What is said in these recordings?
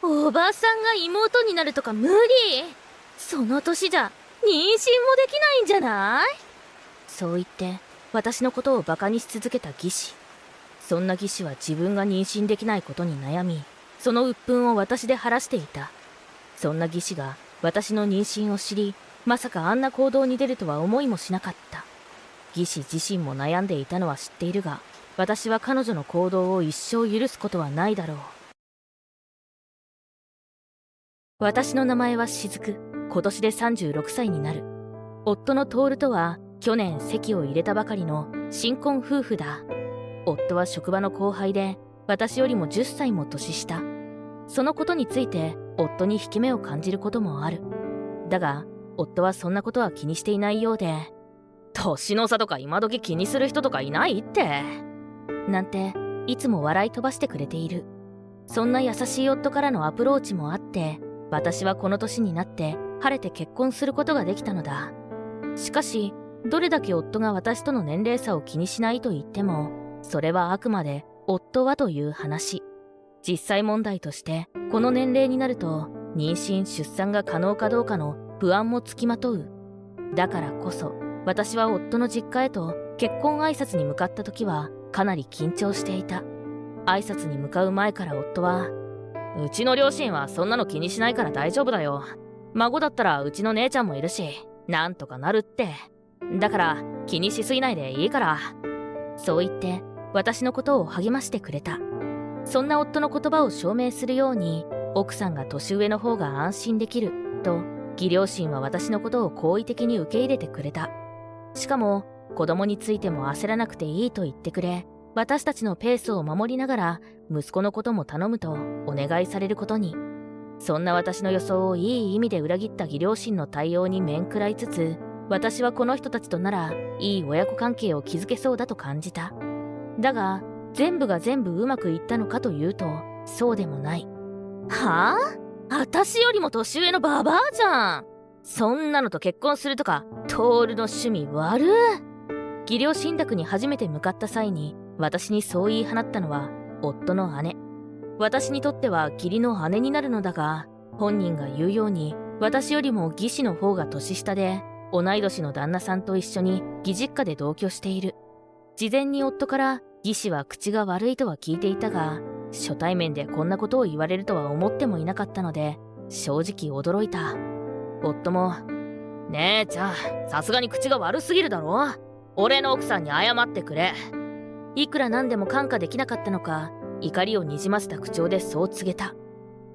おばさんが妹になるとか無理。その年じゃ妊娠もできないんじゃない？そう言って私のことをバカにし続けた義士。そんな義士は自分が妊娠できないことに悩み、その鬱憤を私で晴らしていた。そんな義士が私の妊娠を知り、まさかあんな行動に出るとは思いもしなかった。義士自身も悩んでいたのは知っているが、私は彼女の行動を一生許すことはないだろう。私の名前は雫。今年で36歳になる。夫の徹とは去年籍を入れたばかりの新婚夫婦だ。夫は職場の後輩で、私よりも10歳も年下。そのことについて夫に引け目を感じることもある。だが夫はそんなことは気にしていないようで、年の差とか今時気にする人とかいないってなんていつも笑い飛ばしてくれている。そんな優しい夫からのアプローチもあって、私はこの年になって晴れて結婚することができたのだ。しかしどれだけ夫が私との年齢差を気にしないと言っても、それはあくまで夫はという話。実際問題としてこの年齢になると妊娠出産が可能かどうかの不安もつきまとう。だからこそ私は夫の実家へと結婚挨拶に向かった時はかなり緊張していた。挨拶に向かう前から夫は、うちの両親はそんなの気にしないから大丈夫だよ。孫だったらうちの姉ちゃんもいるし、なんとかなるって。だから気にしすぎないでいいから。そう言って私のことを励ましてくれた。そんな夫の言葉を証明するように、奥さんが年上の方が安心できると義両親は私のことを好意的に受け入れてくれた。しかも子供についても焦らなくていいと言ってくれ、私たちのペースを守りながら息子のことも頼むとお願いされることに。そんな私の予想をいい意味で裏切った義両親の対応に面食らいつつ、私はこの人たちとならいい親子関係を築けそうだと感じた。だが全部が全部うまくいったのかというと、そうでもない。はあ？私よりも年上のババアじゃん。そんなのと結婚するとか、トールの趣味悪。義両親宅に初めて向かった際に私にそう言い放ったのは夫の姉。私にとっては義理の姉になるのだが、本人が言うように私よりも義士の方が年下で、同い年の旦那さんと一緒に義実家で同居している。事前に夫から義士は口が悪いとは聞いていたが、初対面でこんなことを言われるとは思ってもいなかったので、正直驚いた。夫も、姉ちゃん、さすがに口が悪すぎるだろ。俺の奥さんに謝ってくれ。いくら何でも看過できなかったのか、怒りをにじませた口調でそう告げた。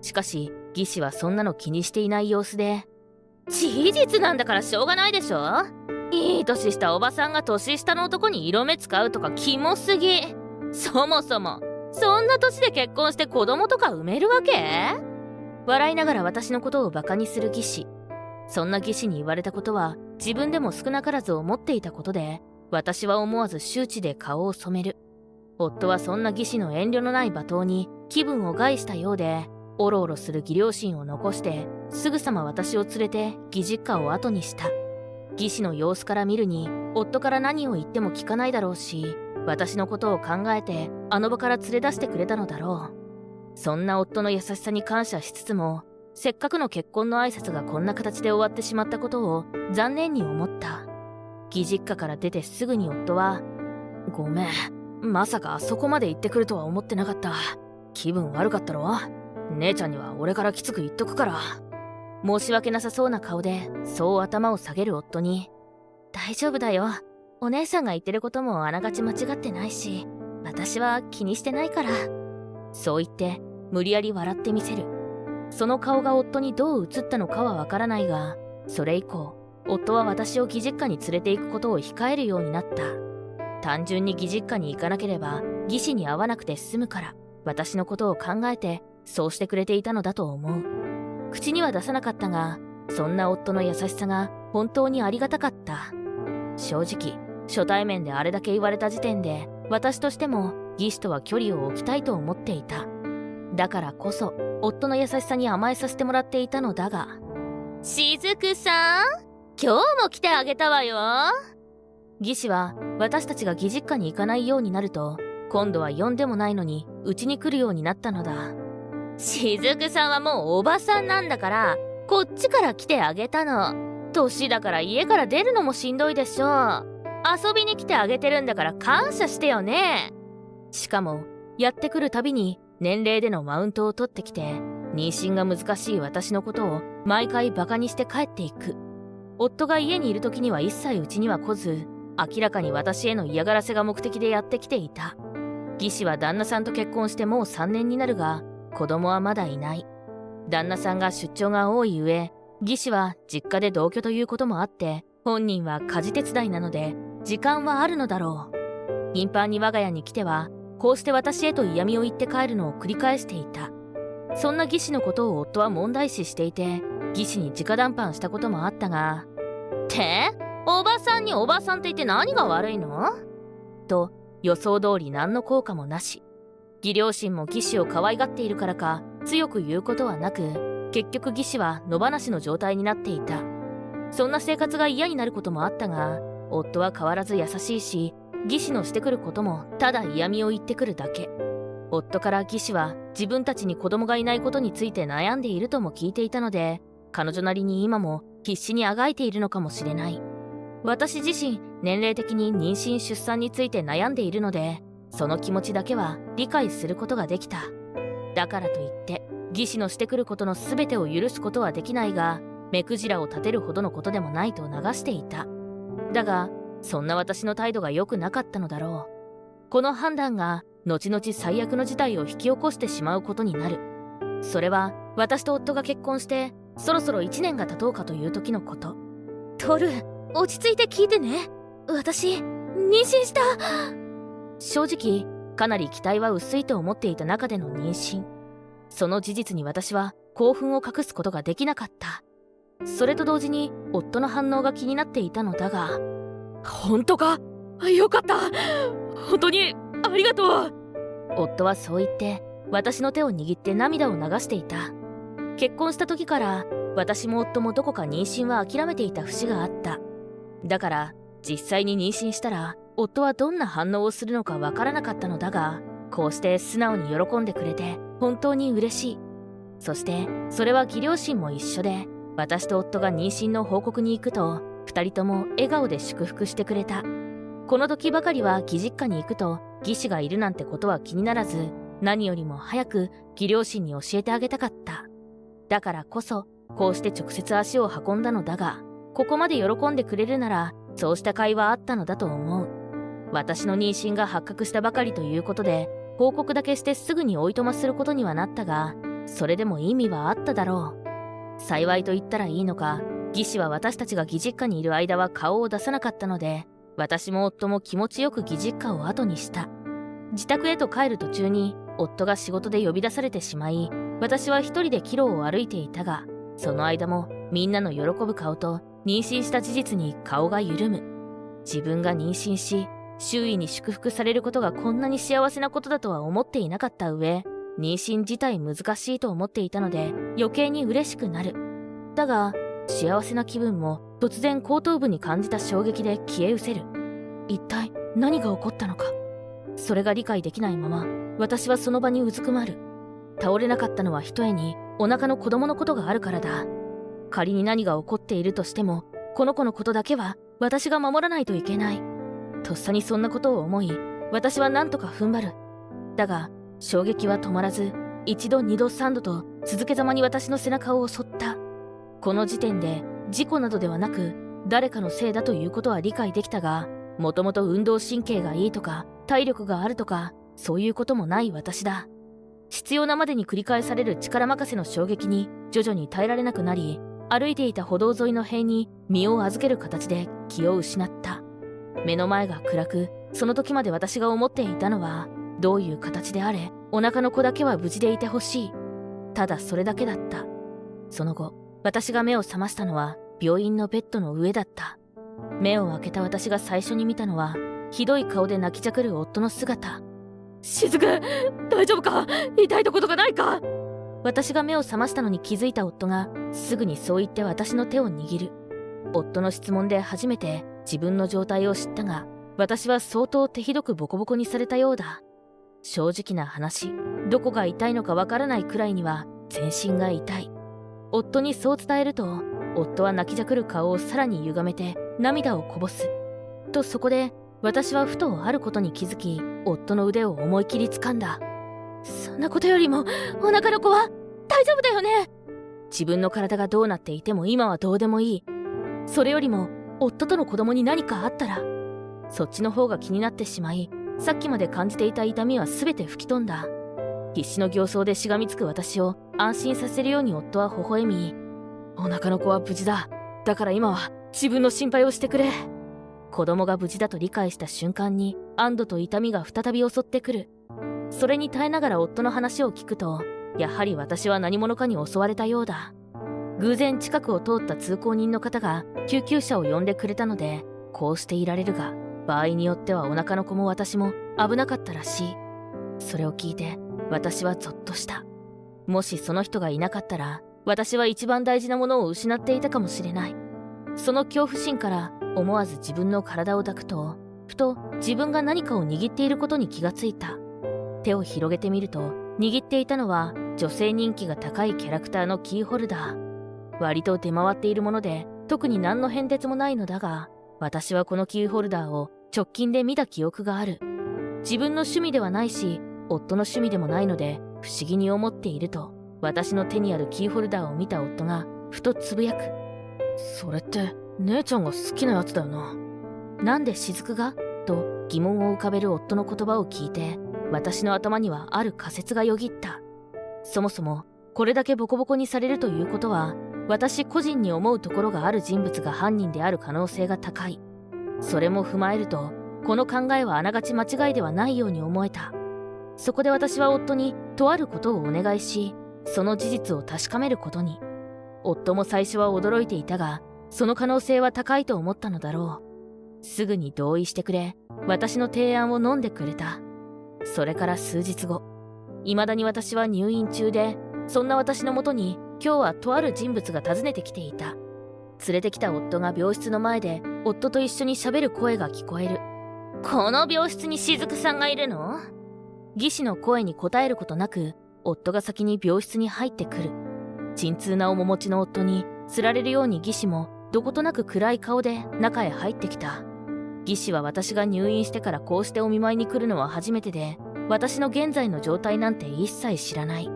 しかし義士はそんなの気にしていない様子で、事実なんだからしょうがないでしょ。いい年したおばさんが年下の男に色目使うとかキモすぎ。そもそもそんな年で結婚して子供とか産めるわけ？笑いながら私のことをバカにする義士。そんな義士に言われたことは自分でも少なからず思っていたことで、私は思わず羞恥で顔を染める。夫はそんな義士の遠慮のない罵倒に気分を害したようで、おろおろする義両親を残してすぐさま私を連れて義実家を後にした。義士の様子から見るに、夫から何を言っても聞かないだろうし、私のことを考えてあの場から連れ出してくれたのだろう。そんな夫の優しさに感謝しつつも、せっかくの結婚の挨拶がこんな形で終わってしまったことを残念に思った。義実家から出てすぐに夫は、ごめん、まさかあそこまで行ってくるとは思ってなかった。気分悪かったろ？姉ちゃんには俺からきつく言っとくから。申し訳なさそうな顔でそう頭を下げる夫に、大丈夫だよ。お姉さんが言ってることもあながち間違ってないし、私は気にしてないから。そう言って無理やり笑ってみせる。その顔が夫にどう映ったのかはわからないが、それ以降夫は私を義実家に連れて行くことを控えるようになった。単純に義実家に行かなければ義士に会わなくて済むから、私のことを考えてそうしてくれていたのだと思う。口には出さなかったが、そんな夫の優しさが本当にありがたかった。正直初対面であれだけ言われた時点で、私としても義士とは距離を置きたいと思っていた。だからこそ夫の優しさに甘えさせてもらっていたのだが、しずくさん、今日も来てあげたわよ。義士は私たちが義実家に行かないようになると、今度は呼んでもないのにうちに来るようになったのだ。雫さんはもうおばさんなんだから、こっちから来てあげたの。年だから家から出るのもしんどいでしょ。遊びに来てあげてるんだから感謝してよね。しかも、やってくるたびに年齢でのマウントを取ってきて、妊娠が難しい私のことを毎回バカにして帰っていく。夫が家にいる時には一切うちには来ず、明らかに私への嫌がらせが目的でやってきていた。義士は旦那さんと結婚してもう3年になるが、子供はまだいない。旦那さんが出張が多い上、義士は実家で同居ということもあって、本人は家事手伝いなので、時間はあるのだろう。頻繁に我が家に来ては、こうして私へと嫌味を言って帰るのを繰り返していた。そんな義士のことを夫は問題視していて、義士に直談判したこともあったが、っておばさんにおばさんって言って何が悪いのと予想通り何の効果もなし。義両親も義士を可愛がっているからか強く言うことはなく、結局義士は野放しの状態になっていた。そんな生活が嫌になることもあったが、夫は変わらず優しいし、義士のしてくることもただ嫌味を言ってくるだけ。夫から義士は自分たちに子供がいないことについて悩んでいるとも聞いていたので、彼女なりに今も必死にあがいているのかもしれない。私自身年齢的に妊娠出産について悩んでいるので、その気持ちだけは理解することができた。だからといって義士のしてくることの全てを許すことはできないが、目くじらを立てるほどのことでもないと流していた。だがそんな私の態度が良くなかったのだろう。この判断が後々最悪の事態を引き起こしてしまうことになる。それは私と夫が結婚してそろそろ1年が経とうかという時のこと。トル、落ち着いて聞いてね。私、妊娠した。正直、かなり期待は薄いと思っていた中での妊娠。その事実に私は興奮を隠すことができなかった。それと同時に夫の反応が気になっていたのだが、本当か？よかった。本当にありがとう。夫はそう言って私の手を握って涙を流していた。結婚した時から私も夫もどこか妊娠は諦めていた節があった。だから実際に妊娠したら夫はどんな反応をするのかわからなかったのだが、こうして素直に喜んでくれて本当に嬉しい。そしてそれは義両親も一緒で、私と夫が妊娠の報告に行くと2人とも笑顔で祝福してくれた。この時ばかりは義実家に行くと義士がいるなんてことは気にならず、何よりも早く義両親に教えてあげたかった。だからこそこうして直接足を運んだのだが、ここまで喜んでくれるならそうした甲斐はあったのだと思う。私の妊娠が発覚したばかりということで報告だけしてすぐにおいとますることにはなったが、それでも意味はあっただろう。幸いと言ったらいいのか、義士は私たちが義実家にいる間は顔を出さなかったので、私も夫も気持ちよく義実家を後にした。自宅へと帰る途中に夫が仕事で呼び出されてしまい、私は一人で帰路を歩いていたが、その間もみんなの喜ぶ顔と妊娠した事実に顔が緩む。自分が妊娠し周囲に祝福されることがこんなに幸せなことだとは思っていなかった上、妊娠自体難しいと思っていたので余計に嬉しくなる。だが幸せな気分も突然後頭部に感じた衝撃で消え失せる。一体何が起こったのか、それが理解できないまま私はその場にうずくまる。倒れなかったのはひとえにお腹の子供のことがあるからだ。仮に何が起こっているとしても、この子のことだけは私が守らないといけない。とっさにそんなことを思い、私は何とか踏ん張る。だが衝撃は止まらず、一度二度三度と続けざまに私の背中を襲った。この時点で事故などではなく誰かのせいだということは理解できたが、もともと運動神経がいいとか体力があるとかそういうこともない私だ。必要なまでに繰り返される力任せの衝撃に徐々に耐えられなくなり、歩いていた歩道沿いの塀に身を預ける形で気を失った。目の前が暗く、その時まで私が思っていたのは、どういう形であれお腹の子だけは無事でいてほしい、ただそれだけだった。その後私が目を覚ましたのは病院のベッドの上だった。目を開けた私が最初に見たのは、ひどい顔で泣きじゃくる夫の姿。雫、大丈夫か？痛いとことかないか？私が目を覚ましたのに気づいた夫がすぐにそう言って私の手を握る。夫の質問で初めて自分の状態を知ったが、私は相当手ひどくボコボコにされたようだ。正直な話、どこが痛いのかわからないくらいには全身が痛い。夫にそう伝えると、夫は泣きじゃくる顔をさらに歪めて涙をこぼす。とそこで私はふとあることに気づき、夫の腕を思い切り掴んだ。そんなことよりも、お腹の子は大丈夫だよね？自分の体がどうなっていても今はどうでもいい。それよりも夫との子供に何かあったら、そっちの方が気になってしまい、さっきまで感じていた痛みは全て吹き飛んだ。必死の形相でしがみつく私を安心させるように夫は微笑み、お腹の子は無事だ。だから今は自分の心配をしてくれ。子供が無事だと理解した瞬間に安堵と痛みが再び襲ってくる。それに耐えながら夫の話を聞くと、やはり私は何者かに襲われたようだ。偶然近くを通った通行人の方が救急車を呼んでくれたので、こうしていられるが、場合によってはお腹の子も私も危なかったらしい。それを聞いて私はゾッとした。もしその人がいなかったら、私は一番大事なものを失っていたかもしれない。その恐怖心から思わず自分の体を抱くと、ふと自分が何かを握っていることに気がついた。手を広げてみると、握っていたのは女性人気が高いキャラクターのキーホルダー。割と出回っているもので、特に何の変哲もないのだが、私はこのキーホルダーを直近で見た記憶がある。自分の趣味ではないし、夫の趣味でもないので、不思議に思っていると、私の手にあるキーホルダーを見た夫がふとつぶやく。それって姉ちゃんが好きなやつだよな。なんで雫がと疑問を浮かべる夫の言葉を聞いて、私の頭にはある仮説がよぎった。そもそもこれだけボコボコにされるということは、私個人に思うところがある人物が犯人である可能性が高い。それも踏まえると、この考えはあながち間違いではないように思えた。そこで私は夫にとあることをお願いし、その事実を確かめることに。夫も最初は驚いていたが、その可能性は高いと思ったのだろう。すぐに同意してくれ、私の提案を飲んでくれた。それから数日後、未だに私は入院中で、そんな私のもとに今日はとある人物が訪ねてきていた。連れてきた夫が病室の前で夫と一緒に喋る声が聞こえる。この病室に雫さんがいるの？技師の声に答えることなく、夫が先に病室に入ってくる。沈痛な面持ちの夫につられるように技師もどことなく暗い顔で中へ入ってきた。技師は私が入院してからこうしてお見舞いに来るのは初めてで、私の現在の状態なんて一切知らない。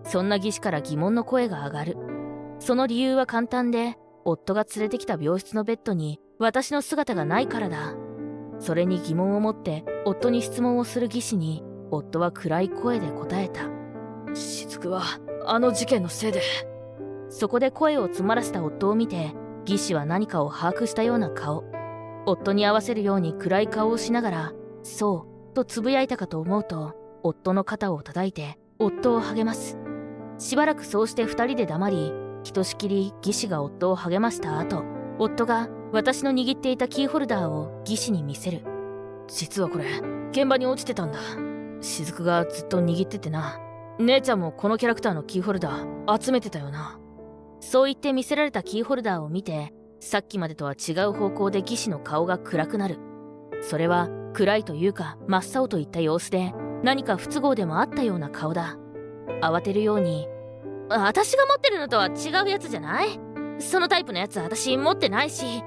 そんな技師から疑問の声が上がる。その理由は簡単で、夫が連れてきた病室のベッドに私の姿がないからだ。それに疑問を持って夫に質問をする技師に、夫は暗い声で答えた。雫はあの事件のせいで。そこで声を詰まらせた夫を見て、技師は何かを把握したような顔。夫に合わせるように暗い顔をしながら、そうとつぶやいたかと思うと、夫の肩を叩いて夫を励ます。しばらくそうして二人で黙り、ひとしきり技師が夫を励ました後、夫が私の握っていたキーホルダーを技師に見せる。実はこれ現場に落ちてたんだ。雫がずっと握っててな。姉ちゃんもこのキャラクターのキーホルダー集めてたよな。そう言って見せられたキーホルダーを見て、さっきまでとは違う方向で技師の顔が暗くなる。それは暗いというか真っ青といった様子で、何か不都合でもあったような顔だ。慌てるように、私が持ってるのとは違うやつじゃない？そのタイプのやつ私持ってないし。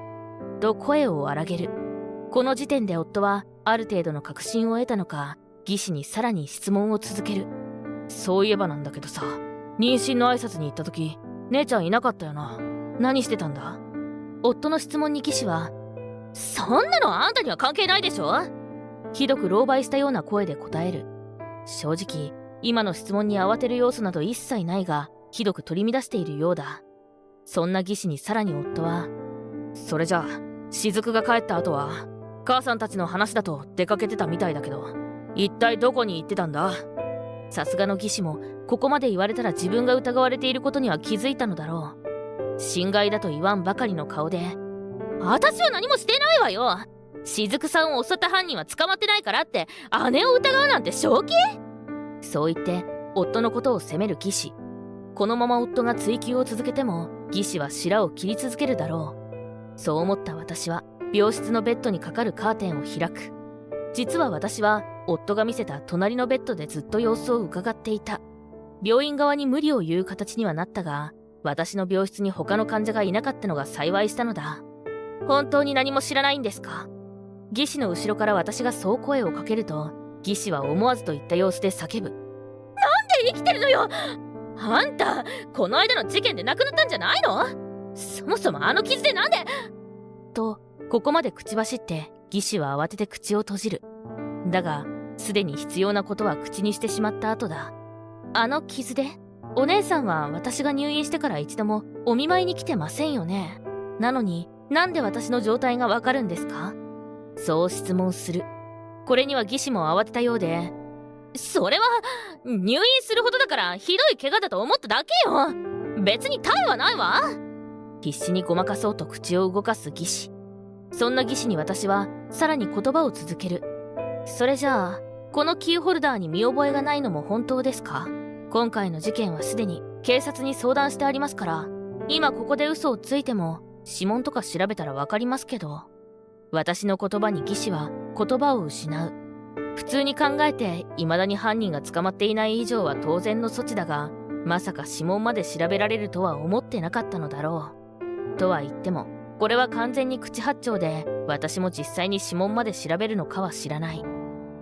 と声を荒げる。この時点で夫はある程度の確信を得たのか、技師にさらに質問を続ける。そういえばなんだけどさ、妊娠の挨拶に行った時、姉ちゃんいなかったよな。何してたんだ？夫の質問に技師は、そんなのあんたには関係ないでしょ？ひどく狼狽したような声で答える。正直、今の質問に慌てる要素など一切ないが、ひどく取り乱しているようだ。そんな技師にさらに夫は、それじゃあ、雫が帰った後は、母さんたちの話だと出かけてたみたいだけど、一体どこに行ってたんだ？さすがの技師も、ここまで言われたら自分が疑われていることには気づいたのだろう。心外だと言わんばかりの顔で、私は何もしてないわよ。雫さんを襲った犯人は捕まってないからって、姉を疑うなんて正気？そう言って、夫のことを責める技師。このまま夫が追及を続けても、技師は白を切り続けるだろう。そう思った私は、病室のベッドにかかるカーテンを開く。実は私は夫が見せた隣のベッドでずっと様子を伺っていた。病院側に無理を言う形にはなったが、私の病室に他の患者がいなかったのが幸いしたのだ。本当に何も知らないんですか？技師の後ろから私がそう声をかけると、技師は思わずといった様子で叫ぶ。なんで生きてるのよ！あんた、この間の事件で亡くなったんじゃないの？そもそもあの傷でなんで…と、ここまで口走って、技師は慌てて口を閉じる。だが、すでに必要なことは口にしてしまった後だ。あの傷で？お姉さんは私が入院してから一度もお見舞いに来てませんよね。なのに、なんで私の状態がわかるんですか？そう質問する。これには技師も慌てたようで、それは、入院するほどだからひどい怪我だと思っただけよ。別に他意はないわ。必死にごまかそうと口を動かす技師。そんな技師に私はさらに言葉を続ける。それじゃあ、このキーホルダーに見覚えがないのも本当ですか？今回の事件はすでに警察に相談してありますから、今ここで嘘をついても指紋とか調べたらわかりますけど。私の言葉に技師は言葉を失う。普通に考えて未だに犯人が捕まっていない以上は当然の措置だが、まさか指紋まで調べられるとは思ってなかったのだろう。とは言っても、これは完全に口八丁で、私も実際に指紋まで調べるのかは知らない。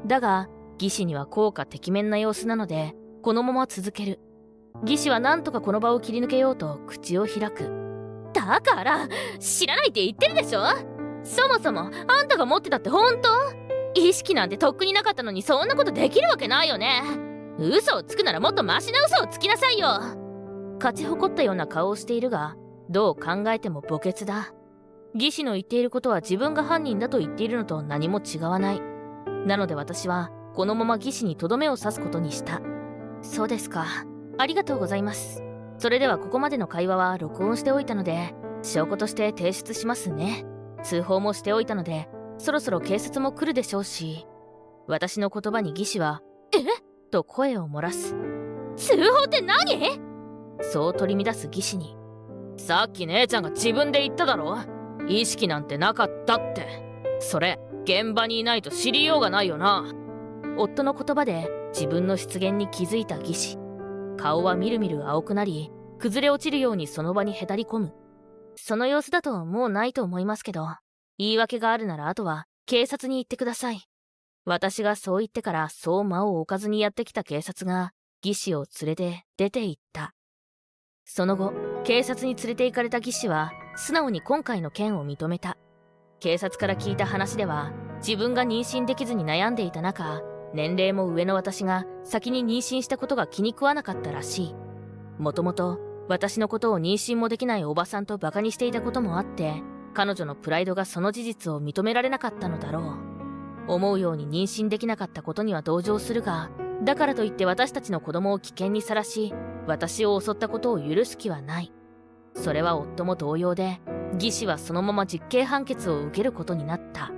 だが、技師には効果てきめんな様子なので、このまま続ける。技師はなんとかこの場を切り抜けようと口を開く。だから、知らないって言ってるでしょ？そもそも、あんたが持ってたって本当？意識なんてとっくになかったのにそんなことできるわけないよね。嘘をつくならもっとマシな嘘をつきなさいよ。勝ち誇ったような顔をしているが、どう考えても墓穴だ。技師の言っていることは自分が犯人だと言っているのと何も違わない。なので私は、このまま技師にとどめを刺すことにした。そうですか。ありがとうございます。それではここまでの会話は録音しておいたので、証拠として提出しますね。通報もしておいたので、そろそろ警察も来るでしょうし。私の言葉に技師は、と声を漏らす。通報って何？そう取り乱す技師に。さっき姉ちゃんが自分で言っただろ？意識なんてなかったって。それ、現場にいないと知りようがないよな。夫の言葉で自分の出現に気づいた技師。顔はみるみる青くなり、崩れ落ちるようにその場にへたり込む。その様子だともうないと思いますけど、言い訳があるならあとは警察に行ってください。私がそう言ってからそう間を置かずにやってきた警察が技師を連れて出て行った。その後、警察に連れて行かれた技師は素直に今回の件を認めた。警察から聞いた話では、自分が妊娠できずに悩んでいた中、年齢も上の私が先に妊娠したことが気に食わなかったらしい。もともと私のことを妊娠もできないおばさんとバカにしていたこともあって、彼女のプライドがその事実を認められなかったのだろう。思うように妊娠できなかったことには同情するが、だからといって私たちの子供を危険にさらし、私を襲ったことを許す気はない。それは夫も同様で、技師はそのまま実刑判決を受けることになった。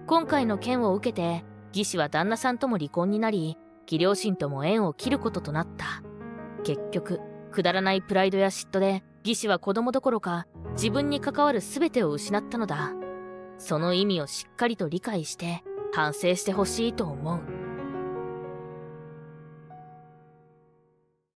今回の件を受けて、技師は旦那さんとも離婚になり、義両親とも縁を切ることとなった。結局、くだらないプライドや嫉妬で、技師は子供どころか、自分に関わる全てを失ったのだ。その意味をしっかりと理解して、反省してほしいと思う。